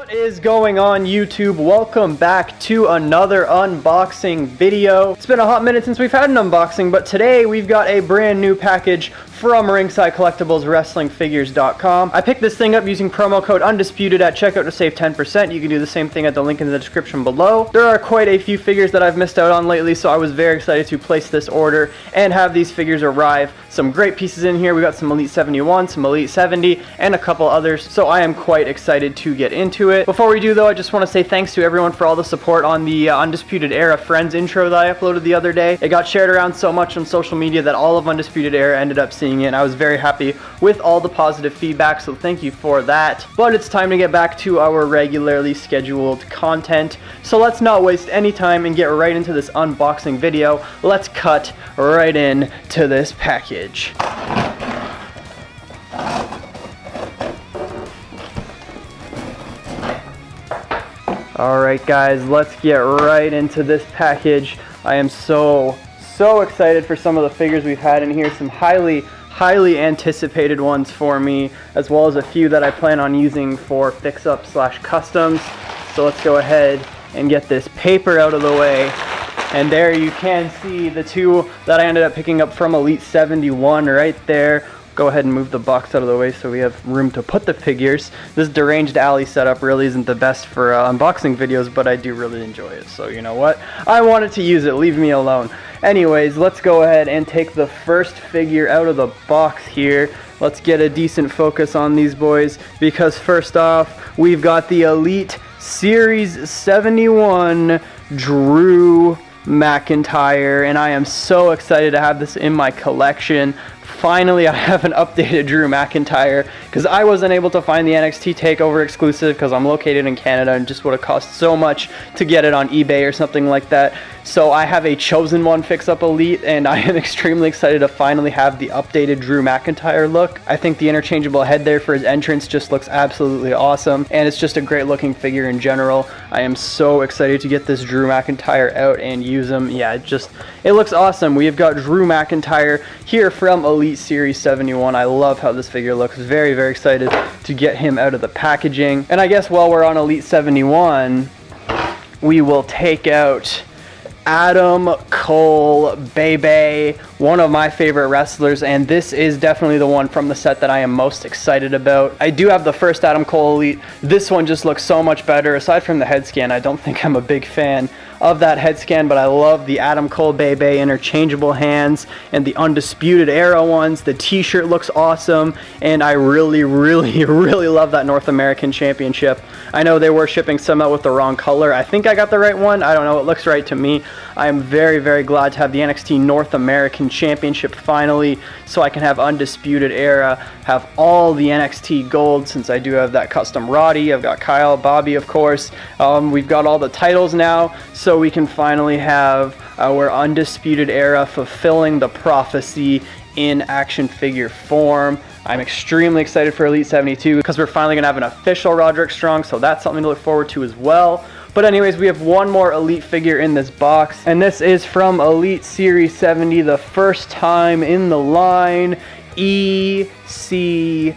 What is going on, YouTube? Welcome back to another unboxing video. It's been a hot minute since we've had an unboxing, but today we've got a brand new package from Ringside Collectibles WrestlingFigures.com. I picked this thing up using promo code Undisputed at checkout to save 10%. You can do the same thing at the link in the description below. There are quite a few figures that I've missed out on lately, so I was very excited to place this order and have these figures arrive. Some great pieces in here. We got some Elite 71, some Elite 70, and a couple others, so I am quite excited to get into it. Before we do though, I just want to say thanks to everyone for all the support on the Undisputed Era Friends intro that I uploaded the other day. It got shared around so much on social media that all of Undisputed Era ended up seeing it, and I was very happy with all the positive feedback, so thank you for that. But it's time to get back to our regularly scheduled content, so let's not waste any time and get right into this unboxing video. Let's cut right in to this package. Alright guys, let's get right into this package. I am so excited for some of the figures we've had in here. Some highly anticipated ones for me, as well as a few that I plan on using for fix-up / customs. So let's go ahead and get this paper out of the way. And there you can see the two that I ended up picking up from Elite 71 right there. Go ahead and move the box out of the way so we have room to put the figures. This deranged alley setup really isn't the best for unboxing videos, but I do really enjoy it. So you know what? I wanted to use it. Leave me alone. Anyways, let's go ahead and take the first figure out of the box here. Let's get a decent focus on these boys, because first off, we've got the Elite Series 71 Drew McIntyre, and I am so excited to have this in my collection. Finally, I have an updated Drew McIntyre, because I wasn't able to find the NXT TakeOver exclusive because I'm located in Canada and just would have cost so much to get it on eBay or something like that. So I have a chosen one fix-up Elite, and I am extremely excited to finally have the updated Drew McIntyre look. I think the interchangeable head there for his entrance just looks absolutely awesome, and it's just a great looking figure in general. I am so excited to get this Drew McIntyre out and use him. Yeah, it looks awesome. We have got Drew McIntyre here from Elite Series 71. I love how this figure looks. Very excited to get him out of the packaging. And I guess while we're on Elite 71, we will take out Adam Cole, baby, one of my favorite wrestlers, and this is definitely the one from the set that I am most excited about. I do have the first Adam Cole Elite. This one just looks so much better. Aside from the head scan, I don't think I'm a big fan of that head scan, but I love the Adam Cole Bebe interchangeable hands and the Undisputed Era ones. The t-shirt looks awesome, and I really love that North American Championship. I know they were shipping some out with the wrong color. I think I got the right one. I don't know. It looks right to me. I am very glad to have the NXT North American Championship finally, so I can have Undisputed Era, have all the NXT gold, since I do have that custom Roddy. I've got Kyle, Bobby, of course. We've got all the titles now, so we can finally have our Undisputed Era fulfilling the prophecy in action figure form. I'm extremely excited for Elite 72 because we're finally going to have an official Roderick Strong, so that's something to look forward to as well. But anyways, we have one more Elite figure in this box, and this is from Elite Series 70, the first time in the line, EC3.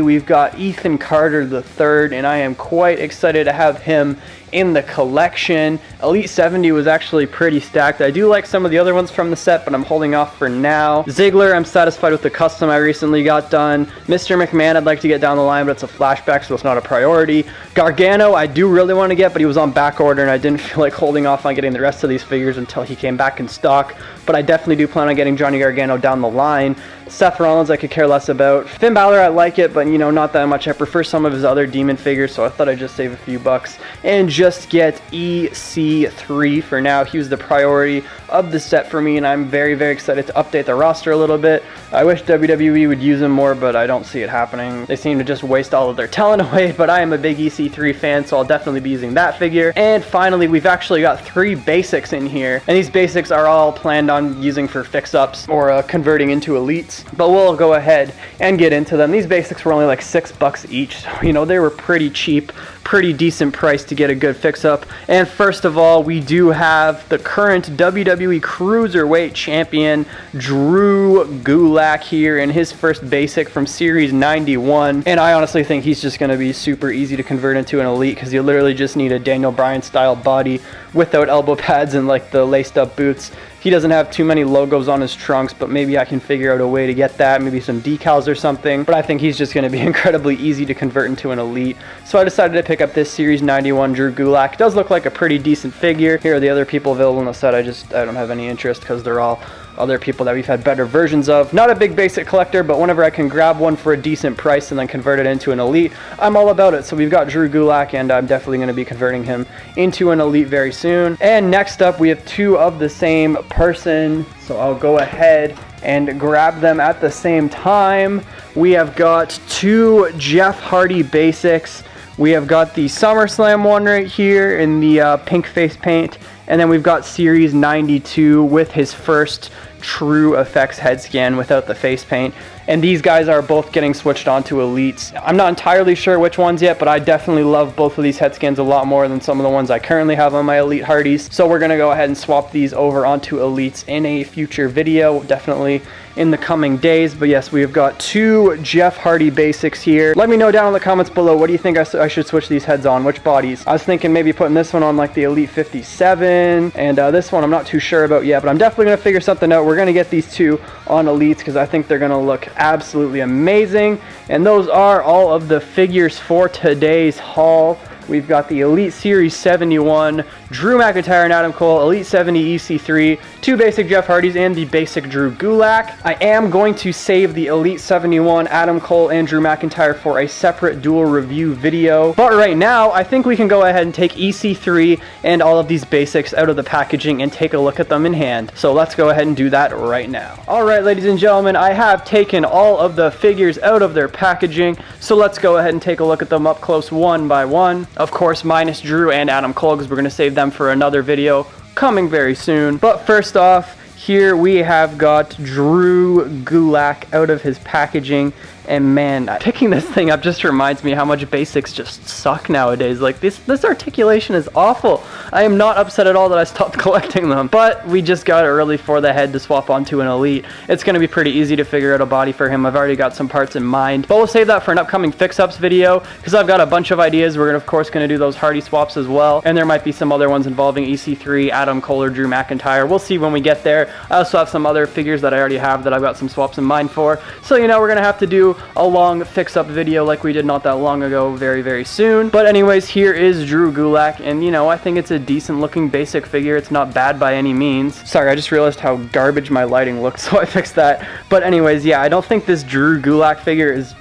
We've got Ethan Carter III, and I am quite excited to have him in the collection. Elite 70 was actually pretty stacked. I do like some of the other ones from the set, but I'm holding off for now. Ziggler, I'm satisfied with the custom I recently got done. Mr. McMahon, I'd like to get down the line, but it's a flashback, so it's not a priority. Gargano, I do really want to get, but he was on back order, and I didn't feel like holding off on getting the rest of these figures until he came back in stock. But I definitely do plan on getting Johnny Gargano down the line. Seth Rollins, I could care less about. Finn Balor, I like it, but not that much. I prefer some of his other Demon figures, so I thought I'd just save a few bucks and just get EC3 for now. He was the priority of the set for me, and I'm very excited to update the roster a little bit. I wish WWE would use him more, but I don't see it happening. They seem to just waste all of their talent away, but I am a big EC3 fan, so I'll definitely be using that figure. And finally, we've actually got 3 basics in here, and these basics are all planned on using for fix-ups or converting into elites, but we'll go ahead and get into them. These basics were only like $6 each, so they were pretty cheap pretty decent price to get a good fix-up. And first of all, we do have the current WWE Cruiserweight Champion, Drew Gulak here in his first basic from Series 91. And I honestly think he's just going to be super easy to convert into an elite because you literally just need a Daniel Bryan style body without elbow pads and like the laced up boots. He doesn't have too many logos on his trunks, but maybe I can figure out a way to get that, maybe some decals or something. But I think he's just going to be incredibly easy to convert into an elite. So I decided to pick up this Series 91 Drew Gulak. It does look like a pretty decent figure. Here are the other people available in the set. I don't have any interest because they're all other people that we've had better versions of. Not a big basic collector, but whenever I can grab one for a decent price and then convert it into an elite, I'm all about it. So we've got Drew Gulak, and I'm definitely going to be converting him into an elite very soon. And next up, we have two of the same person, so I'll go ahead and grab them at the same time. We have got two Jeff Hardy basics. We have got the SummerSlam one right here in the pink face paint, and then we've got Series 92 with his first true effects head scan without the face paint. And these guys are both getting switched onto elites. I'm not entirely sure which ones yet, but I definitely love both of these head scans a lot more than some of the ones I currently have on my elite Hardys. So we're gonna go ahead and swap these over onto elites in a future video, definitely in the coming days. But yes, we have got two Jeff Hardy basics here. Let me know down in the comments below, what do you think I should switch these heads on? Which bodies? I was thinking maybe putting this one on like the Elite 57, and this one I'm not too sure about yet, but I'm definitely gonna figure something out. We're gonna get these two on elites because I think they're gonna look absolutely amazing. And those are all of the figures for today's haul. We've got the Elite Series 71, Drew McIntyre and Adam Cole, Elite 70 EC3, two basic Jeff Hardys, and the basic Drew Gulak. I am going to save the Elite 71, Adam Cole and Drew McIntyre for a separate dual review video. But right now, I think we can go ahead and take EC3 and all of these basics out of the packaging and take a look at them in hand. So let's go ahead and do that right now. Alright, ladies and gentlemen, I have taken all of the figures out of their packaging, so let's go ahead and take a look at them up close one by one. Of course, minus Drew and Adam Cole, because we're going to save them for another video coming very soon. But first off, here we have got Drew Gulak out of his packaging. And man, picking this thing up just reminds me how much basics just suck nowadays. Like this articulation is awful. I am not upset at all that I stopped collecting them, but we just got it early for the head to swap onto an elite. It's going to be pretty easy to figure out a body for him. I've already got some parts in mind, but we'll save that for an upcoming fix-ups video because I've got a bunch of ideas. We're of course going to do those Hardy swaps as well, and there might be some other ones involving EC3, Adam Cole, or Drew McIntyre. We'll see when we get there. I also have some other figures that I already have that I've got some swaps in mind for, so you know we're going to have to do a long fix-up video like we did not that long ago very soon. But anyways, here is Drew Gulak, and you know, I think it's a decent looking basic figure. It's not bad by any means. Sorry, I just realized how garbage my lighting looked, so I fixed that. But anyways, yeah, I don't think this Drew Gulak figure is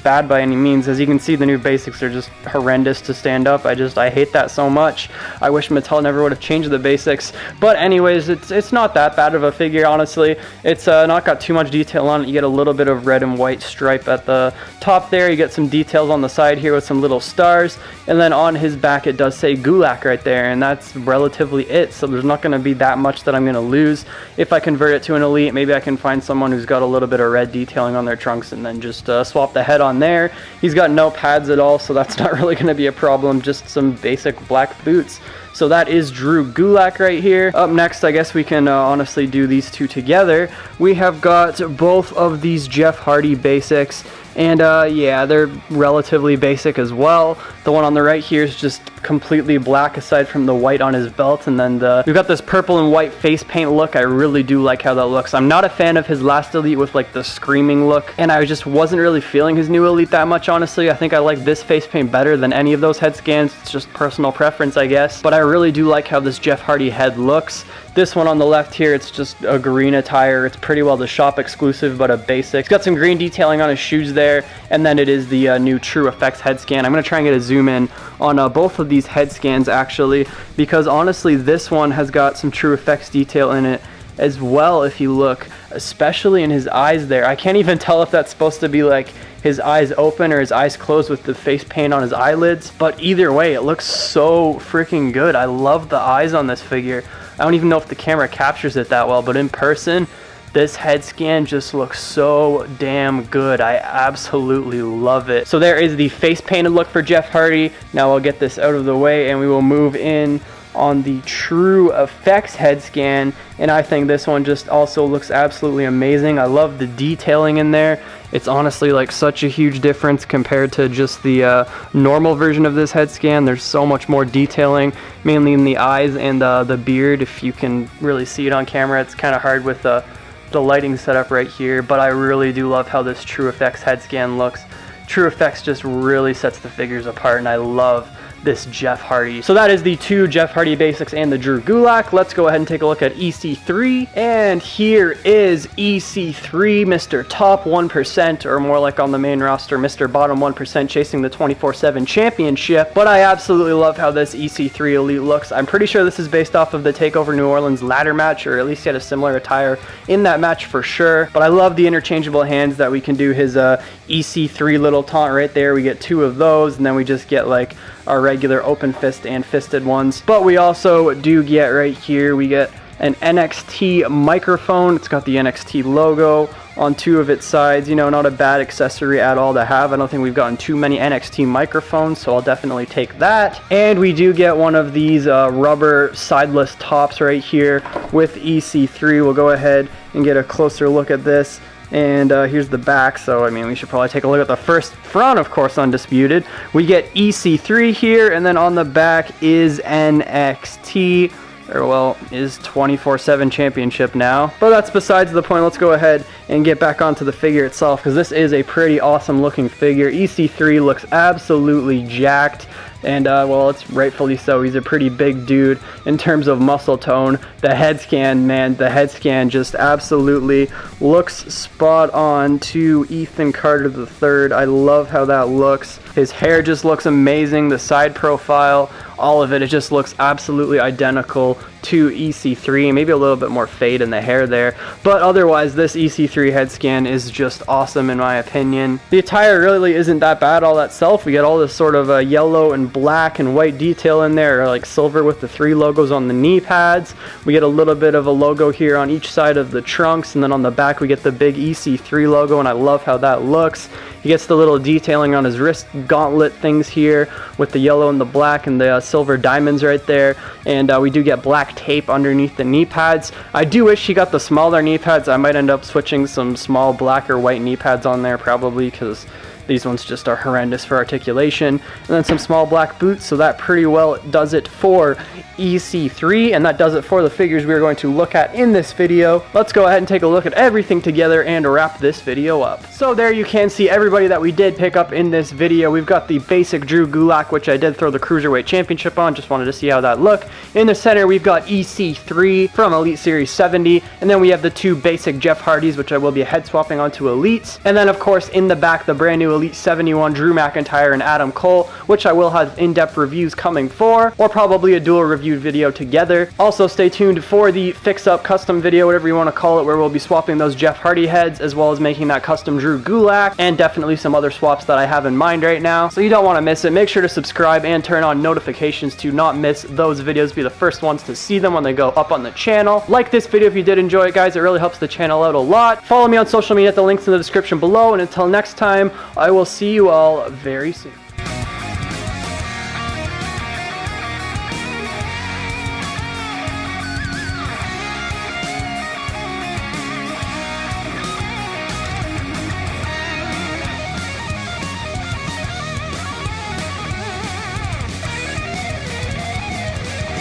bad by any means. As you can see, the new basics are just horrendous to stand up. I hate that so much. I wish Mattel never would have changed the basics. But anyways, it's not that bad of a figure, honestly. It's not got too much detail on it. You get a little bit of red and white stripe at the top there. You get some details on the side here with some little stars, and then on his back it does say Gulak right there, and that's relatively it. So there's not going to be that much that I'm going to lose if I convert it to an elite. Maybe I can find someone who's got a little bit of red detailing on their trunks and then just swap the head on there. He's got no pads at all, so that's not really going to be a problem, just some basic black boots. So that is Drew Gulak right here. Up next, I guess we can honestly do these two together. We have got both of these Jeff Hardy basics, and yeah, they're relatively basic as well. The one on the right here is just completely black aside from the white on his belt, and then we've got this purple and white face paint look. I really do like how that looks. I'm not a fan of his last elite with like the screaming look, and I just wasn't really feeling his new elite that much, honestly. I think I like this face paint better than any of those head scans. It's just personal preference, I guess, but I really do like how this Jeff Hardy head looks. This one on the left here, it's just a green attire. It's pretty well the shop exclusive, but a basic. It's got some green detailing on his shoes there, and then it is the new True Effects head scan. I'm going to try and get a zoom in on both of these head scans, actually, because honestly, this one has got some True Effects detail in it as well, if you look, especially in his eyes there. I can't even tell if that's supposed to be like his eyes open or his eyes closed with the face paint on his eyelids, but either way, it looks so freaking good. I love the eyes on this figure. I don't even know if the camera captures it that well, but in person, This head scan just looks so damn good. I absolutely love it. So there is the face painted look for Jeff Hardy. Now I'll get this out of the way and we will move in on the True Effects head scan, and I think this one just also looks absolutely amazing. I love the detailing in there. It's honestly like such a huge difference compared to just the normal version of this head scan. There's so much more detailing, mainly in the eyes and the beard. If you can really see it on camera, it's kind of hard with the lighting setup right here, but I really do love how this True Effects head scan looks. True Effects just really sets the figures apart, and I love this Jeff Hardy. So that is the two Jeff Hardy basics and the Drew Gulak. Let's go ahead and take a look at EC3. And here is EC3, Mr. Top 1%, or more like on the main roster, Mr. Bottom 1%, chasing the 24/7 championship. But I absolutely love how this EC3 Elite looks. I'm pretty sure this is based off of the TakeOver New Orleans ladder match, or at least he had a similar attire in that match for sure. But I love the interchangeable hands that we can do. His EC3 little taunt right there, we get 2 of those, and then we just get like our regular open fist and fisted ones. But we also do get right here, we get an NXT microphone. It's got the NXT logo on 2 of its sides. You know, not a bad accessory at all to have. I don't think we've gotten too many NXT microphones, so I'll definitely take that. And we do get one of these rubber sideless tops right here with EC3. We'll go ahead and get a closer look at this. And here's the back, so I mean we should probably take a look at the front, of course, Undisputed. We get EC3 here, and then on the back is NXT, or well, is 24/7 championship now. But that's besides the point. Let's go ahead and get back onto the figure itself, because this is a pretty awesome looking figure. EC3 looks absolutely jacked. And well, it's rightfully so. He's a pretty big dude in terms of muscle tone. The head scan, man, the head scan just absolutely looks spot on to Ethan Carter III. I love how that looks. His hair just looks amazing. The side profile, all of it, it just looks absolutely identical to EC3. Maybe a little bit more fade in the hair there, but otherwise this EC3 head scan is just awesome in my opinion. The attire really isn't that bad all that self. We get all this sort of yellow and black and white detail in there, like silver with the 3 logos on the knee pads. We get a little bit of a logo here on each side of the trunks, and then on the back we get the big EC3 logo, and I love how that looks. He gets the little detailing on his wrist gauntlet things here with the yellow and the black and the silver diamonds right there. And we do get black tape underneath the knee pads. I do wish he got the smaller knee pads. I might end up switching some small black or white knee pads on there probably, because these ones just are horrendous for articulation. And then some small black boots, so that pretty well does it for EC3, and that does it for the figures we are going to look at in this video. Let's go ahead and take a look at everything together and wrap this video up. So there you can see everybody that we did pick up in this video. We've got the basic Drew Gulak, which I did throw the Cruiserweight Championship on, just wanted to see how that looked. In the center we've got EC3 from Elite Series 70, and then we have the 2 basic Jeff Hardys, which I will be head swapping onto Elites. And then of course in the back, the brand new Elite 71 Drew McIntyre and Adam Cole, which I will have in-depth reviews coming for, or probably a dual review video together. Also stay tuned for the fix-up custom video, whatever you want to call it, where we'll be swapping those Jeff Hardy heads as well as making that custom Drew Gulak, and definitely some other swaps that I have in mind right now, so you don't want to miss it. Make sure to subscribe and turn on notifications to not miss those videos, be the first ones to see them when they go up on the channel. Like this video if you did enjoy it, guys. It really helps the channel out a lot. Follow me on social media, the links in the description below, and until next time, I will see you all very soon.